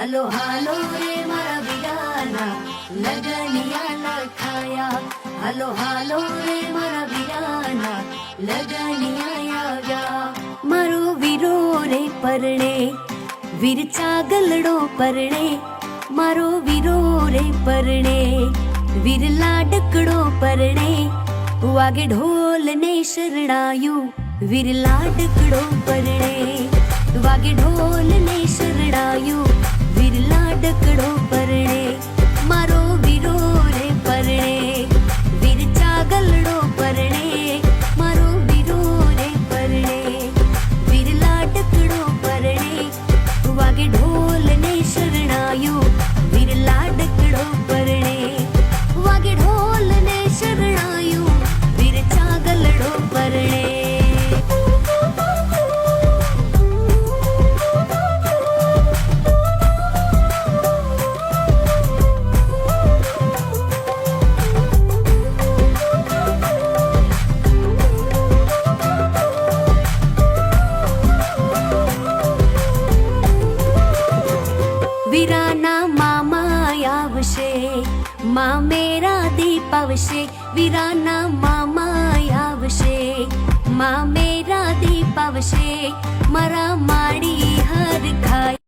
હાલો હાલો રે મારા વીરાના લગનિયા લખાયા, હાલો હાલો રે મારા વીરાના લગનિયા આવ્યા. મારો વીરો રે પરણે વીર ચાગલડો પરણે, મારો વીરો રે પરણે વીર લાડકડો પરણે, વાગે ઢોલ ને શરણાયું વીર લાડકડો પરણે, વાગે ઢોલ ને શરણાયું વીર લાડકડો પરણે. મારો વીરો રે પરણે વીર ચાગલડો પરણે, મારો વીરો રે પરણે વીર લાડકડો પરણે, વાગે ઢોલ ને શરણાયું વીર લાડકડો પરણે, વાગે ઢોલ ને શરણાયું વીર ચાગલડો પરણે. વીરાના મામા આવશે મેરા દીપ આવશે, વીરાના મામા આવશે મેરા દીપ આવશે, મારા માડી હર ખાય.